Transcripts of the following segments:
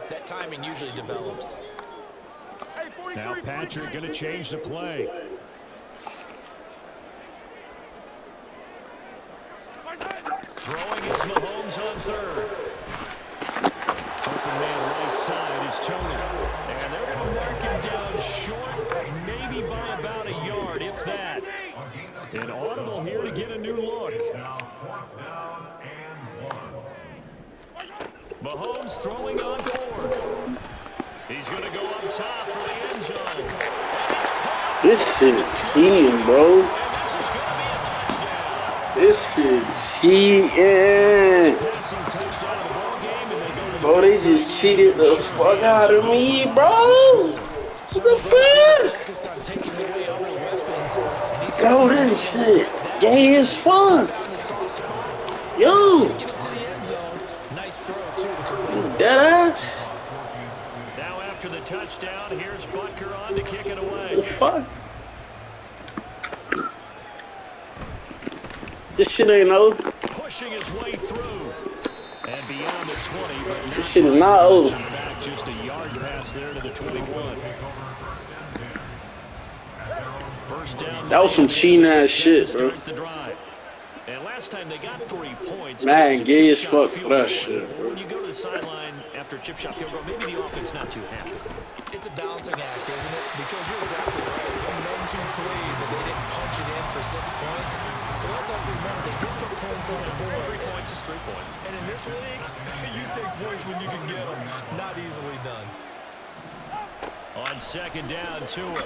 that timing usually develops. Now Patrick going to change the play. Throwing is Mahomes on third. Open man right side is Tony. And they're going to mark him down short, maybe by about a yard, if that. An audible here to get a new look. Mahomes throwing on fourth. He's going to go up top for the end zone. This shit cheating, bro. This shit cheating. Bro, they just cheated the fuck out of me, bro. What the fuck? Bro, this shit gay as fuck. Yo. Deadass. Now after the touchdown, here's Butker on to kick it away. The fuck? This shit ain't over. Pushing his way through. And beyond the 20, but this shit is not over. In fact, just a yard pass there to the 21. First down. That was some cheating ass shit, bro. And last time they got 3 points. Man, gay as fuck for that shit. When you go to the sideline after a chip shot field goal, maybe the offense not too happy. It's a balancing act, isn't it? Because you're exactly right. They're known to please, and they didn't punch it in for 6 points. But also have to remember, they did put points on the board. 3 points is 3 points. And in this league, you take points when you can get them. Not easily done. On second down, Tua.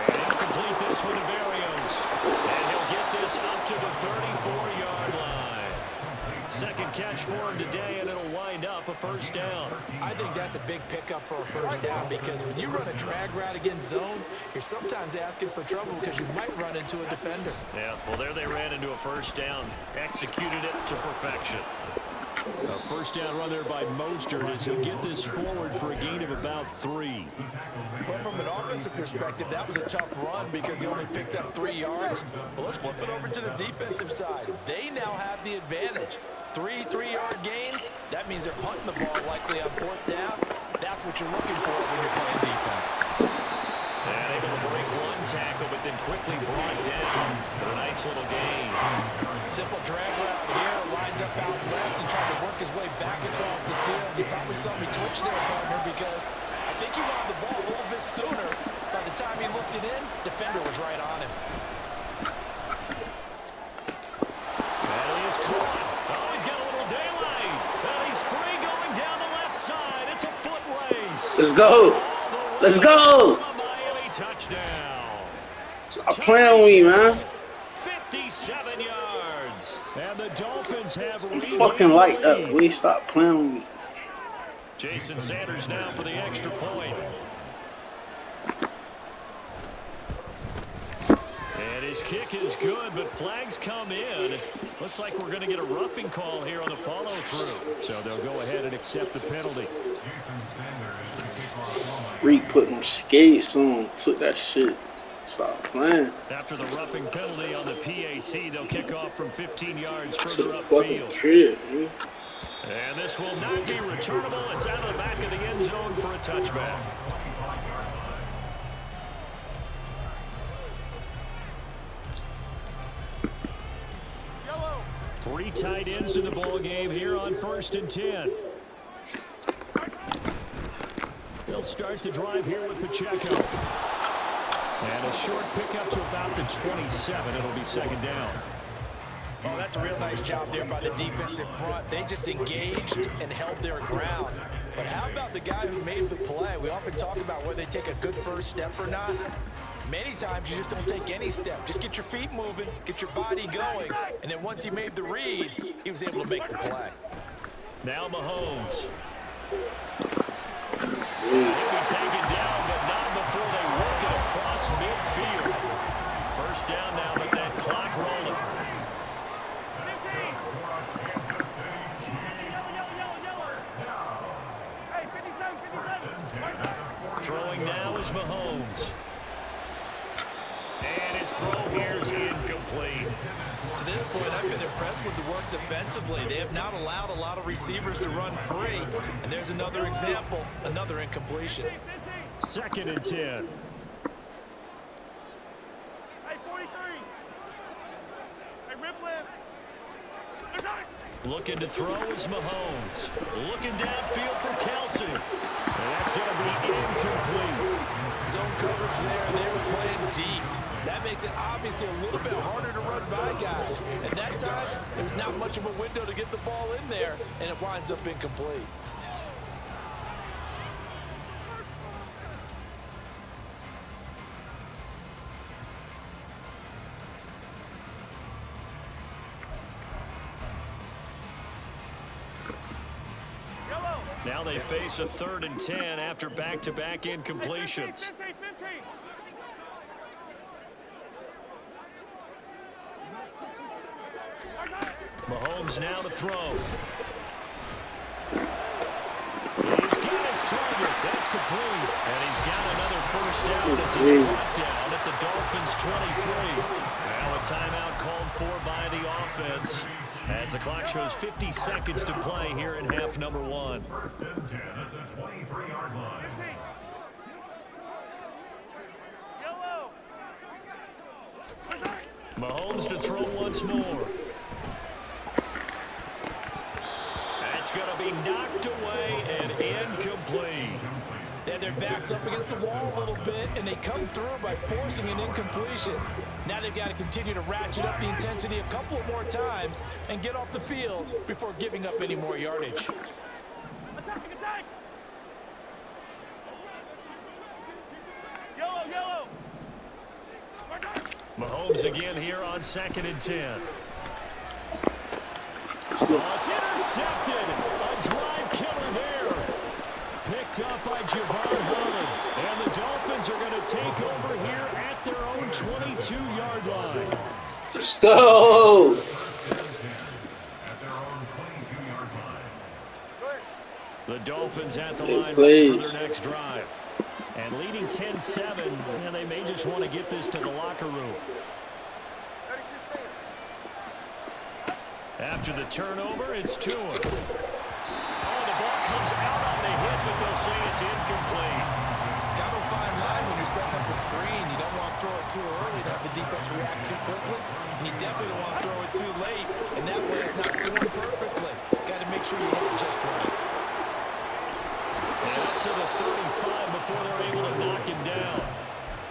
And he'll complete this one to Berrios. And he'll get this up to the 34-yard line. Second catch for him today, and it'll wind up a first down. I think that's a big pickup for a first down because when you run a drag route against zone, you're sometimes asking for trouble because you might run into a defender. Yeah, well, there they ran into a first down. Executed it to perfection. A first down run there by Mostert as he'll get this forward for a gain of about 3. Well, from an offensive perspective, that was a tough run because he only picked up 3 yards. Well, let's flip it over to the defensive side. They now have the advantage. 3 3-yard gains, that means they're punting the ball likely on 4th down. That's what you're looking for when you're playing defense. And able to break one tackle, but then quickly brought down. But a nice little gain. Simple drag route here, lined up out left and trying to work his way back across the field. You probably saw me twitch there, partner, because I think he wanted the ball a little bit sooner. By the time he looked it in, defender was right on him. And he is caught. Oh, he's got a little daylight. And he's free going down the left side. It's a foot race. Let's go. Let's go. Miami touchdown. Stop playing with me, man. 57 yards. And the Dolphins have fucking like that. Please stop playing with me. Jason Sanders now for the extra point. And his kick is good, but flags come in. Looks like we're going to get a roughing call here on the follow-through. So they'll go ahead and accept the penalty. Reed put them skates on, took that shit. Stop playing. After the roughing penalty on the PAT, they'll kick off from 15 yards further upfield. And this will not be returnable. It's out of the back of the end zone for a touchback. Three tight ends in the ball game here on 1st and 10. They'll start the drive here with Pacheco. And a short pickup to about the 27. It'll be second down. Oh, that's a real nice job there by the defensive front. They just engaged and held their ground. But how about the guy who made the play? We often talk about whether they take a good first step or not. Many times you just don't take any step. Just get your feet moving, get your body going. And then once he made the read, he was able to make the play. Now Mahomes. He'll be taken down, but not before they work it across midfield. First down now, but that clock rolling. Throwing now is Mahomes. And his his throw here is incomplete. To this point, I've been impressed with the work defensively. They have not allowed a lot of receivers to run free. And there's another example, another incompletion. 2nd and 10. Looking to throw is Mahomes. Looking downfield for Kelsey. And that's going to be incomplete. Zone coverage there, and they were playing deep. That makes it obviously a little bit harder to run by guys. And that time, there's not much of a window to get the ball in there, and it winds up incomplete. Now they face a 3rd and 10 after back-to-back incompletions. 15. Mahomes now to throw. He's got his target. That's complete. And he's got another first down as he's brought down at the Dolphins' 23. Now a timeout called for by the offense as the clock shows 50 seconds to play here in half number 1. First and 10 at the 23-yard line. Mahomes to throw once more. That's going to be knocked away and incomplete. They had their backs up against the wall a little bit, and they come through by forcing an incompletion. Now they've got to continue to ratchet up the intensity a couple of more times and get off the field before giving up any more yardage. Attack! Yellow! Mahomes again here on 2nd and 10. It's intercepted. A drive killer there. Picked up by Javon Holland. And the Dolphins are going to take over here at their own 22-yard line. Let's go. The Dolphins at the line for their next drive. And leading 10-7, and they may just want to get this to the locker room. After the turnover, it's Tua. Oh, the ball comes out on the hit, but they'll say it's incomplete. Kind of a fine line when you're setting up the screen. You don't want to throw it too early to have the defense react too quickly. And you definitely don't want to throw it too late, and that way it's not formed perfectly. Got to make sure you hit it just right. And up to the 35 before they're able to knock him down.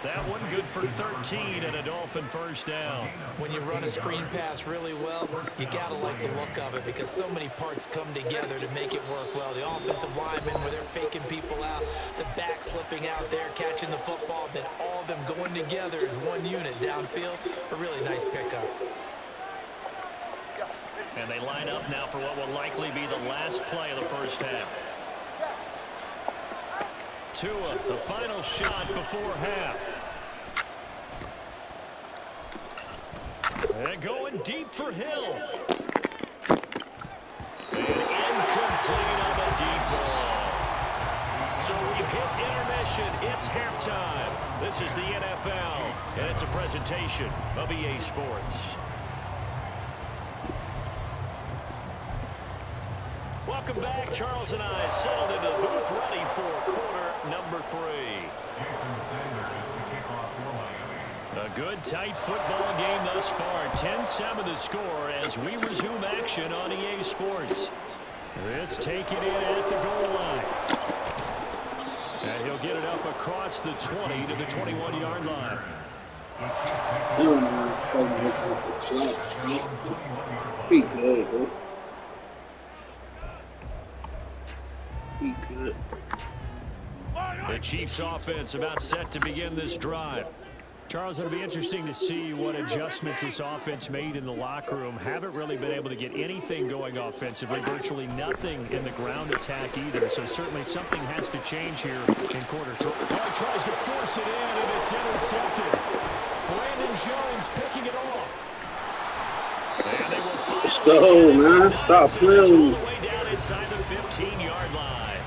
That one good for 13 and a Dolphin first down. When you run a screen pass really well, you got to like the look of it because so many parts come together to make it work well. The offensive linemen where they're faking people out, the back slipping out there, catching the football, then all of them going together as one unit downfield. A really nice pickup. And they line up now for what will likely be the last play of the first half. Tua, the final shot before half. And going deep for Hill. And incomplete on the deep ball. So we've hit intermission. It's halftime. This is the NFL, and it's a presentation of EA Sports. Welcome back. Charles and I settled into the booth ready for quarter number 3. A good, tight football game thus far. 10-7 the score as we resume action on EA Sports. This taken in at the goal line. And he'll get it up across the 20 to the 21-yard line. Pretty good, bro. Good. The Chiefs offense about set to begin this drive. Charles, it'll be interesting to see what adjustments this offense made in the locker room. Haven't really been able to get anything going offensively, virtually nothing in the ground attack either. So certainly something has to change here in quarter 3. Oh, tries to force it in, and it's intercepted. Brandon Jones picking it off. And they will Let's go, man. Stop playing. All the way down inside the 15-yard line.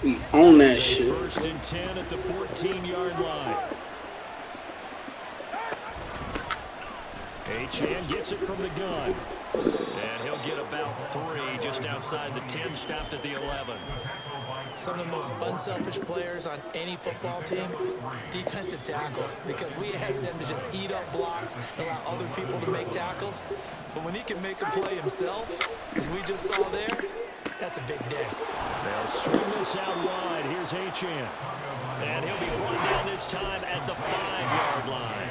We own that It's a shit. 1st and 10 at the 14-yard line. Achane gets it from the gun. And he'll get about 3 just outside the 10, stopped at the 11. Some of the most unselfish players on any football team, defensive tackles, because we ask them to just eat up blocks and allow other people to make tackles. But when he can make a play himself, as we just saw there, that's a big day. They'll swing this out wide. Here's Achane. And he'll be brought down this time at the 5-yard line.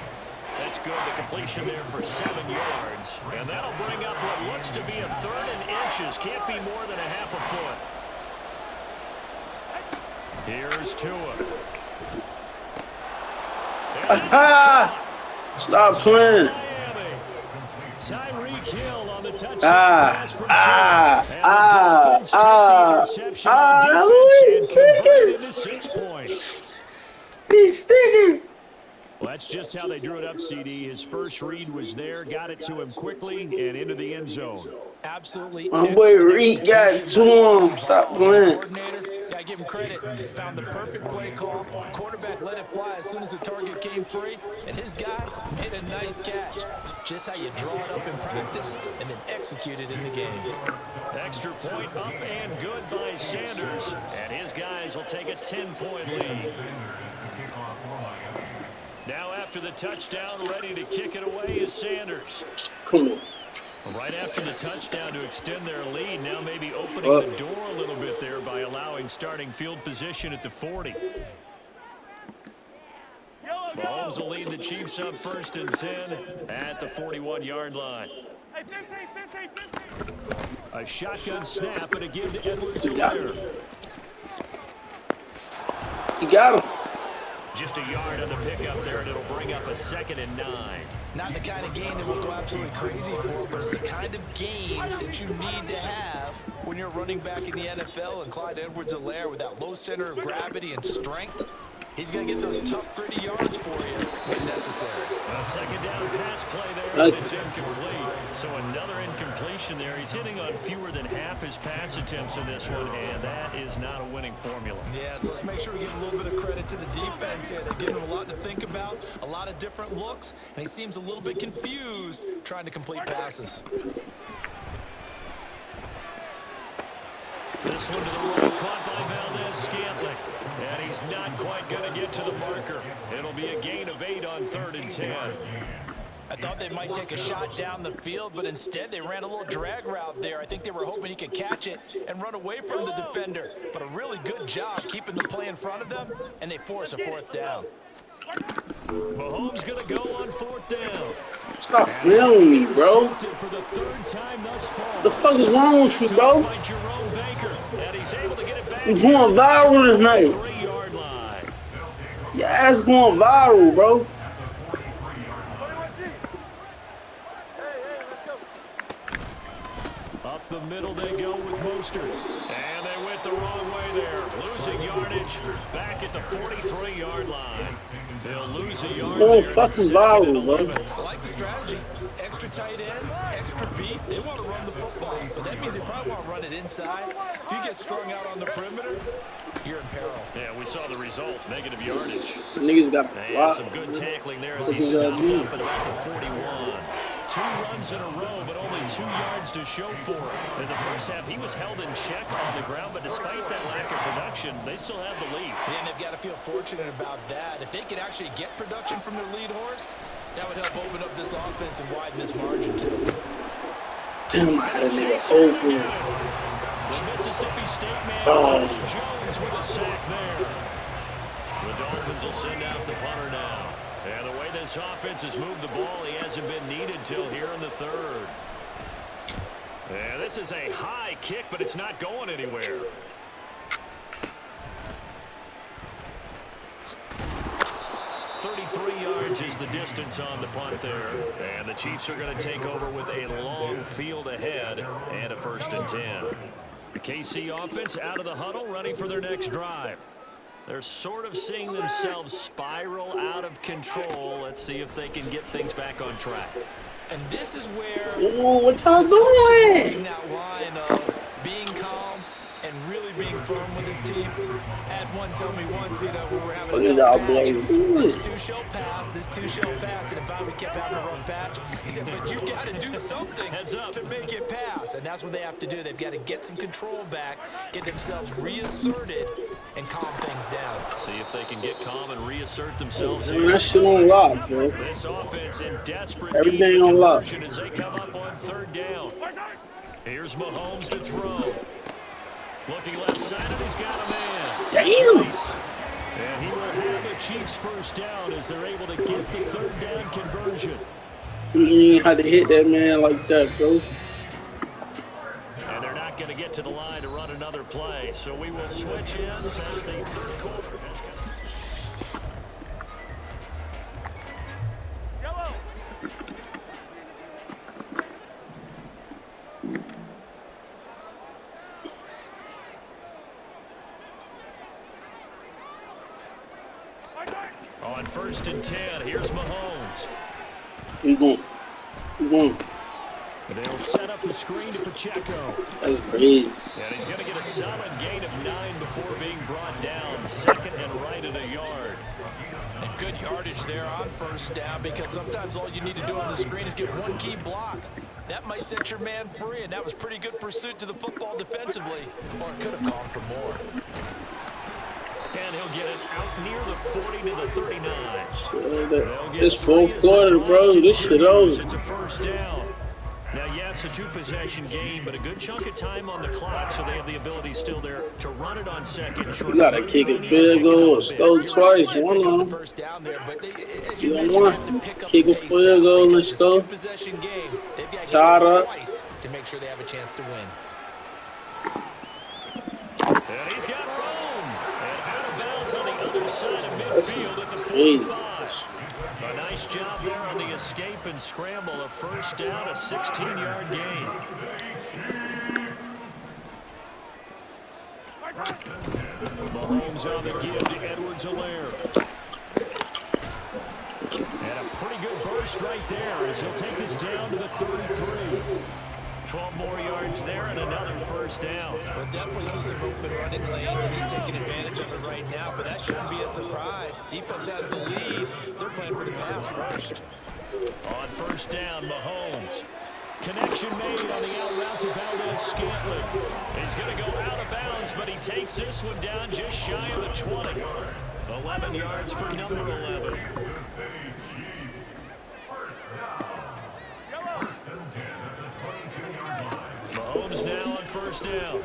That's good. The completion there for 7 yards. And that'll bring up what looks to be a 3rd and inches. Can't be more than a half a foot. Here's Tua. Stop playing. Tyreek Hill on the touchdown pass from Tua. And the 6 points. He's sticking. Well, that's just how they drew it up, CD. His first read was there, got it to him quickly, and into the end zone. Absolutely. My boy Reed got it to him. Stop playing. Gotta give him credit. Found the perfect play call. Quarterback let it fly as soon as the target came free, and his guy made a nice catch. Just how you draw it up in practice and then execute it in the game. Extra point up and good by Sanders, and his guys will take a 10-point lead. Now after the touchdown, ready to kick it away is Sanders. Come on. Right after the touchdown to extend their lead, now maybe opening the door a little bit there by allowing starting field position at the 40. Mahomes will lead the Chiefs up 1st and 10 at the 41-yard line. A shotgun snap and a give to Edwards-Helaire. He got him. Just a yard on the pickup there, and it'll bring up a 2nd and 9. Not the kind of game that we'll go absolutely crazy for, but it's the kind of game that you need to have when you're running back in the NFL. And Clyde Edwards-Helaire, with that low center of gravity and strength, he's going to get those tough, gritty yards for you when necessary. A 2nd down pass play there, and it's incomplete. So another incompletion there. He's hitting on fewer than half his pass attempts in this one, and that is not a winning formula. Yeah, so let's make sure we give a little bit of credit to the defense here. They've given him a lot to think about, a lot of different looks, and he seems a little bit confused trying to complete passes. This one to the right, caught by Valdez-Scantling. And he's not quite going to get to the marker. It'll be a gain of 8 on 3rd and 10. I thought they might take a shot down the field, but instead they ran a little drag route there. I think they were hoping he could catch it and run away from the defender. But a really good job keeping the play in front of them, and they force a 4th down. Mahomes going to go on 4th down. Stop playing me, bro. For the 3rd time thus far. The fuck is wrong with you, bro? By Jerome Baker, and he's able to get it back. I'm going viral tonight. 3-yard line. Your ass going viral, bro. Up the middle they go with Mostert. And they went the wrong way there. Losing yardage back at the 43-yard line. They'll lose a yard. Going fucking viral, bro. I like the strategy. Extra tight ends, extra beef. They want to run the football, but that means they probably want to run it inside. If you get strung out on the perimeter, you're in peril. Yeah, we saw the result. Negative yardage. The niggas got a lot. Some good tackling there as he stopped up at about the 41. 2 runs in a row, but only 2 yards to show for it. In the first half, he was held in check on the ground, but despite that lack of production, they still have the lead. And they've got to feel fortunate about that. If they could actually get production from their lead horse, that would help open up this offense and widen this margin, too. Damn, I had a nigga open. The Mississippi State man, Jones, with a sack there. The Dolphins will send out the punter now. And the way this offense has moved the ball, he hasn't been needed till here in the 3rd. And this is a high kick, but it's not going anywhere. Yards is the distance on the punt there. And the Chiefs are going to take over with a long field ahead and a 1st and 10. The KC offense out of the huddle, ready for their next drive. They're sort of seeing themselves spiral out of control. Let's see if they can get things back on track. And this is where... Ooh, what y'all doing? That line of being calm, and really being firm with his team. Had one tell me once, you know, we were having a Look at tough y'all patch. boys. This too shall pass, this too shall pass. And if we kept having a rough patch, he said, but you got to do something to make it pass. And that's what they have to do. They've got to get some control back, get themselves reasserted, and calm things down. See if they can get calm and reassert themselves. Man, that shit on lock, bro. This offense in desperate Everything need of on lock. conversion as they come up on third down. Here's Mahomes to throw. Looking left side, and he's got a man. Damn. Nice. And he will have the Chiefs first down as they're able to get the third down conversion. You ain't had to hit that man like that, bro. And they're not going to get to the line to run another play. So we will switch ends as the third quarter has come. On 1st and 10, here's Mahomes. We going. They'll set up the screen to Pacheco. That's crazy. And he's going to get a solid gain of 9 before being brought down. Second and right at a yard. And good yardage there on first down, because sometimes all you need to do on the screen is get one key block. That might set your man free, and that was pretty good pursuit to the football defensively, or it could have gone for more. And he'll get it out near the 40 to the 39. It's fourth quarter, bro. This shit over. It's a first down. Now, yes, a two-possession game, but a good chunk of time on the clock, so they have the ability still there to run it on second. You got to kick a field goal or score twice. One on them. You don't want to kick a field goal and score. Tied up. To make sure they have a chance to win. And he's got room. And out of bounds on the other side of midfield at the 45. A nice job there on the escape and scramble. A first down, a 16-yard gain. Mahomes on the give to Edwards-Helaire. And a pretty good burst right there as he'll take this down to the 33. 12 more yards there and another first down. We'll definitely see some open running lanes, and he's taking advantage of it right now, but that shouldn't be a surprise. Defense has the lead. They're playing for the pass first. On first down, Mahomes. Connection made on the out route to Valdez-Scantling. He's going to go out of bounds, but he takes this one down just shy of the 20. 11 yards for number 11. Mahomes now on first down.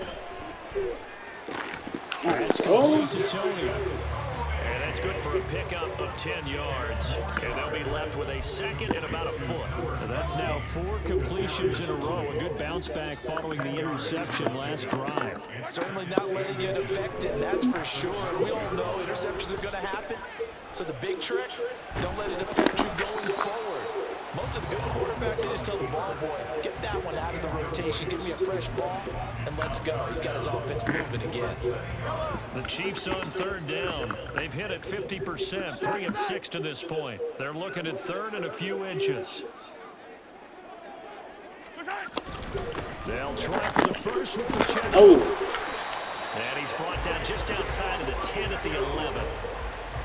That's complete to Tony. And that's good for a pickup of 10 yards. And they'll be left with a second and about a foot. And that's now 4 completions in a row. A good bounce back following the interception last drive. Certainly not letting it affect it, that's for sure. And we all know interceptions are going to happen. So the big trick, don't let it affect you going forward. Most of the good quarterbacks, they just tell the ball boy, get that one out of the rotation, give me a fresh ball, and let's go. He's got his offense moving again. The Chiefs on third down. They've hit it 50%, 3 of 6 to this point. They're looking at third and a few inches. They'll try for the first with Pacheco. Oh. And he's brought down just outside of the 10 at the 11.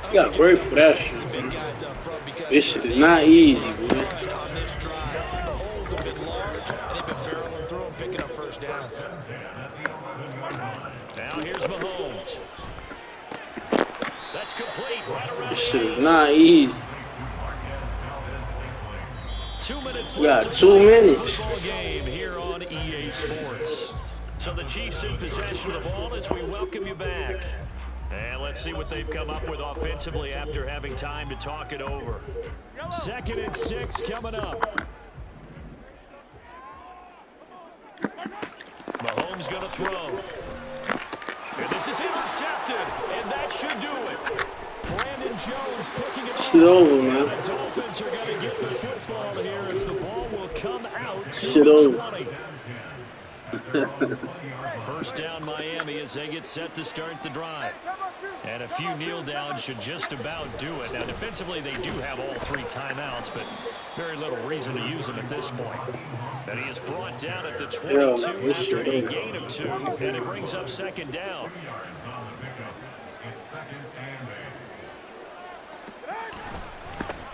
You got to work for that shit. This shit is not easy, man. On this drive, the holes have been large, and they've been barreling through them, picking up first downs. Now here's Mahomes. That's complete right around. This shit is not easy. 2 minutes We left. got 2 minutes. Football game here on EA Sports. So the Chiefs in possession of the ball as we welcome you back. And let's see what they've come up with offensively after having time to talk it over. 2nd and 6 coming up. Mahomes going to throw. And this is intercepted. And that should do it. Brandon Jones picking it up. Shit over, man. The Dolphins are going to get the football here as the ball will come out to Shit the over. 20. First down Miami as they get set to start the drive. And a few kneel downs should just about do it. Now, defensively, they do have all 3 timeouts, but very little reason to use them at this point. And he is brought down at the 22 after a gain of 2, and it brings up second down.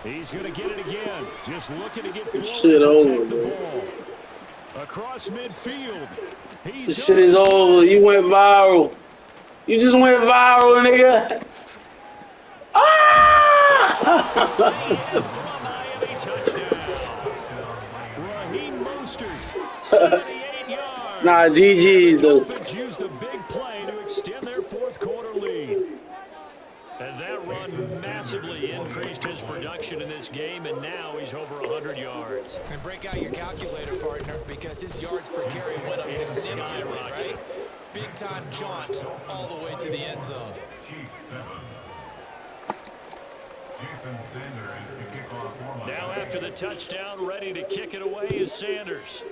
He's going to get it again. Just looking to get forward and protect the ball. Across midfield. This shit is over. You went viral. You just went viral, nigga. Ah! Miami touchdown. Raheem Mostert, 78 yards. Nah, GG's though. Dolphins used the big play to extend their fourth quarter lead. And that run massively increased his production in this game, and now he's over 100 yards. And break out your calculator, partner, because his yards per carry went up significantly, right? Big-time jaunt all the way to the end zone. Now after the touchdown, ready to kick it away is Sanders.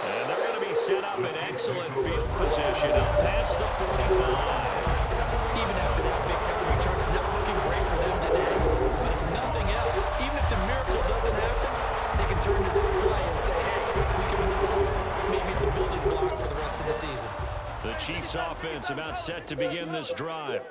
And they're going to be set up in excellent field position up past the 45. Even after that big-time return, it's not looking great for them today. But if nothing else, even if the miracle doesn't happen, they can turn to this play and say, hey, we can move forward. Maybe it's a building block for the rest of the season. The Chiefs offense about set to begin this drive.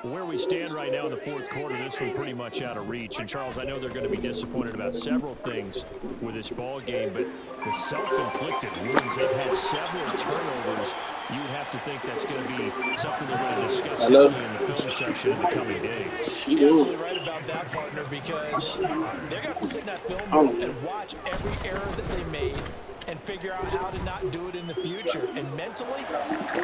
Where we stand right now in the fourth quarter, this one pretty much out of reach. And, Charles, I know they're going to be disappointed about several things with this ball game, but the self-inflicted wounds, they've had several turnovers. You would have to think that's going to be something they're going to discuss in the film section in the coming days. You're absolutely right about that, partner, because they're going to have to sit in that film room and watch every error that they made and figure out how to not do it in the future. And mentally,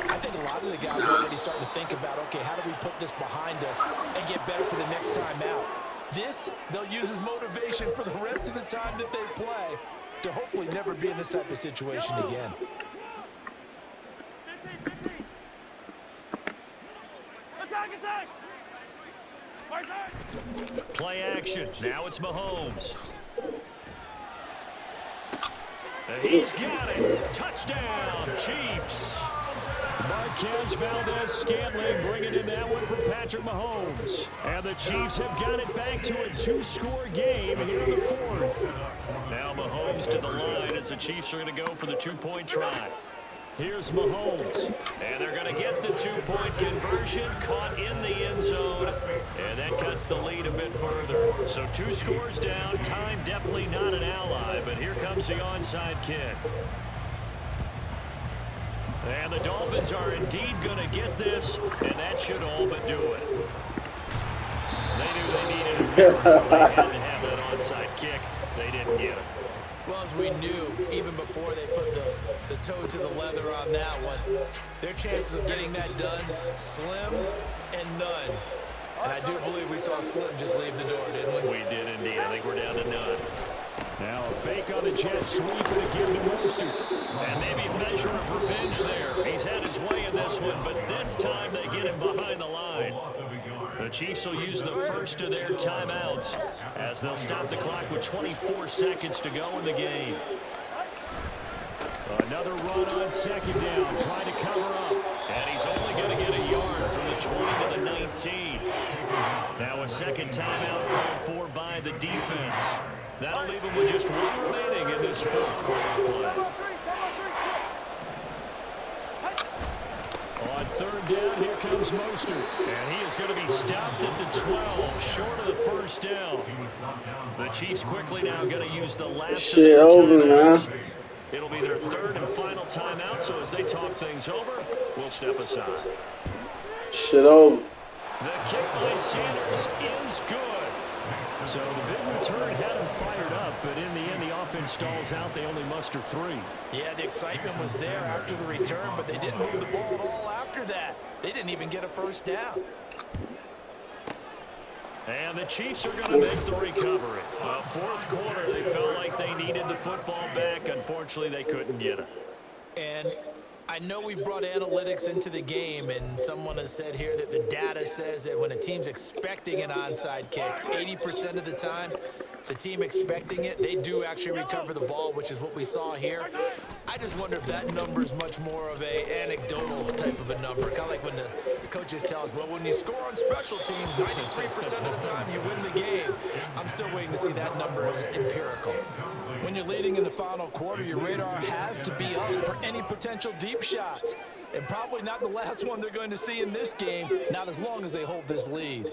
I think a lot of the guys are already starting to think about, okay, how do we put this behind us and get better for the next time out? This, they'll use as motivation for the rest of the time that they play to hopefully never be in this type of situation again. Play action. Now it's Mahomes. He's got it. Touchdown, Chiefs. Marquez Valdez-Scantling bringing in that one for Patrick Mahomes. And the Chiefs have got it back to a 2-score game here in the fourth. Now Mahomes to the line as the Chiefs are going to go for the 2-point try. Here's Mahomes. And they're going to get the 2-point conversion, caught in the end zone. And that cuts the lead a bit further. So 2 scores down. Time definitely not an ally, but here comes the onside kick. And the Dolphins are indeed going to get this, and that should all but do it. They knew they needed a miracle. They had to have that onside kick. They didn't get it. Well, as we knew, even before they put the toe to the leather on that one, their chances of getting that done, slim and none. And I do believe we saw Slim just leave the door, didn't we? We did indeed. I think we're down to none. Now a fake on the jet sweep and a give to Mostert. And maybe a measure of revenge there. He's had his way in this one, but this time they get him behind the line. The Chiefs will use the first of their timeouts as they'll stop the clock with 24 seconds to go in the game. Another run on second down, trying to cover up. And he's only going to get a yard from the 20 to the 19. Now a second timeout called for by the defense. That'll leave him with just 1 remaining in this fourth quarter play. On third down, here comes Mostert. And he is going to be stopped at the 12, short of the first down. The Chiefs quickly now going to use the last of their timeouts. It'll be their third and final timeout, so as they talk things over, we'll step aside. Shit over. The kick by Sanders is good. So the big return had him fired up, but in the end, the offense stalls out. They only muster 3. Yeah, the excitement was there after the return, but they didn't move the ball at all after that. They didn't even get a first down. And the Chiefs are going to make the recovery. Fourth quarter, they felt like they needed the football back. Unfortunately, they couldn't get it. And I know we brought analytics into the game, and someone has said here that the data says that when a team's expecting an onside kick, 80% of the time, the team expecting it, they do actually recover the ball, which is what we saw here. I just wonder if that number is much more of a anecdotal type of a number, kind of like when the coaches tell us, well, when you score on special teams, 93% of the time you win the game. I'm still waiting to see that number as empirical. When you're leading in the final quarter, your radar has to be up for any potential deep shots. And probably not the last one they're going to see in this game, not as long as they hold this lead.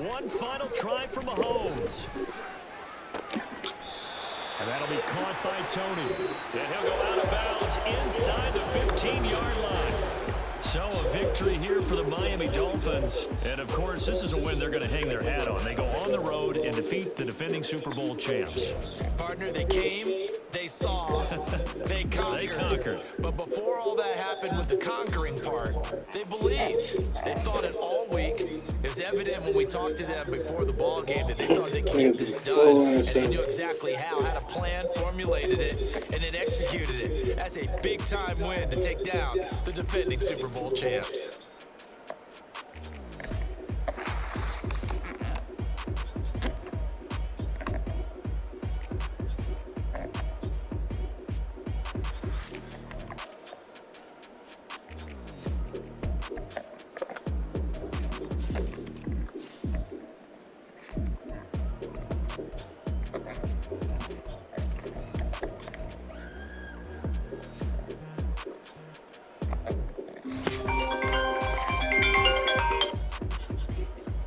One final try for Mahomes. And that'll be caught by Tony. And he'll go out of bounds inside the 15-yard line. So a victory here for the Miami Dolphins. And, of course, this is a win they're going to hang their hat on. They go on the road and defeat the defending Super Bowl champs. Partner, they came, they saw, they conquered. They conquered. But before all that happened with the conquering part, they believed. They thought it all week. It was evident when we talked to them before the ball game that they thought they could get this done. And they knew exactly how, had a plan, formulated it, and then executed it. That's a big-time win to take down the defending Super Bowl champs.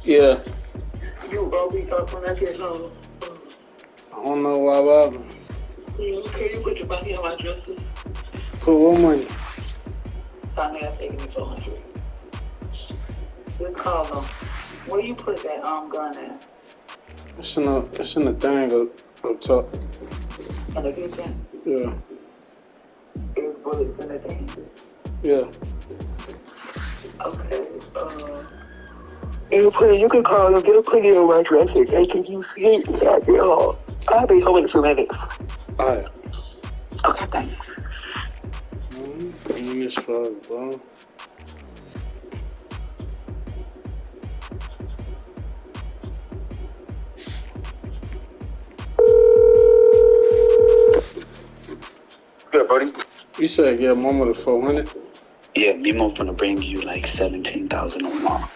Yeah. You always up when I get home. I don't know why, Bob. Can you put your money on my dresser? Put what money? Tanya has taken me 400. Just call them. Where you put that gun at? It's in the thing up top. In the kitchen? Yeah. There's bullets in the thing. Yeah. Okay. You can call them. They'll put it on my dresser. And can you see it? I'll be home in a few minutes. Alright. Okay, thanks. Miss Frog, bro. Good, buddy. You said get mama the 400? Yeah, Mimo gonna bring you like 17,000 or more.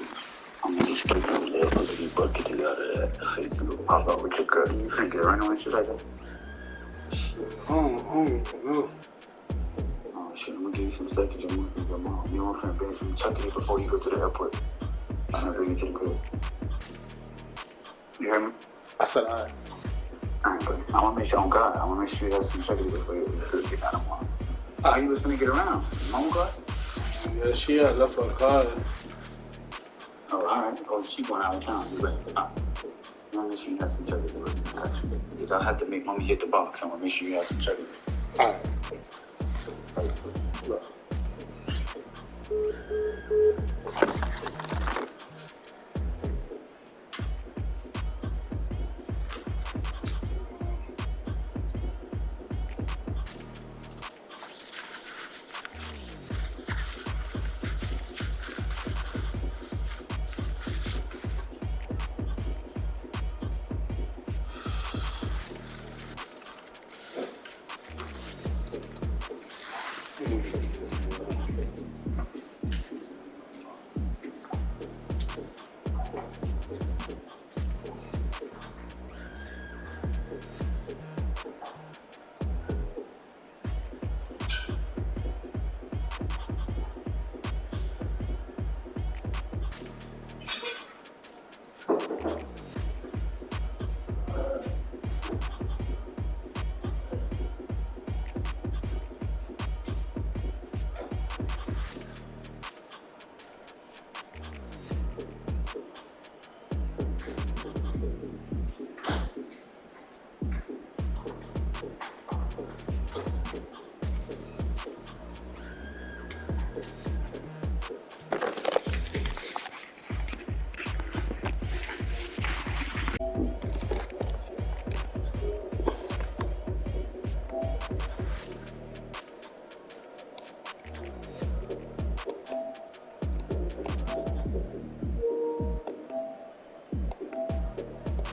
I'm gonna just put a little ugly bucket together that so you can pop out with your girl. You think it right away, shit like that? No. Oh shit, I'm gonna give you some seconds. I'm gonna give your mom. You want to bring some chocolate before you go to the airport. I'm gonna bring you to the crib. You hear me? I said alright. Alright, buddy. I wanna make sure on God. I wanna make sure you have some chocolate before you get out of mom. How you was gonna get around? Mom car? Yeah, she had left her car. Oh, alright. Oh, she going out of town. You ready? I wanna make sure you have some chocolate. I'll have to make mommy hit the box. I wanna make sure you have some chocolate. Alright. Look.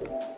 man.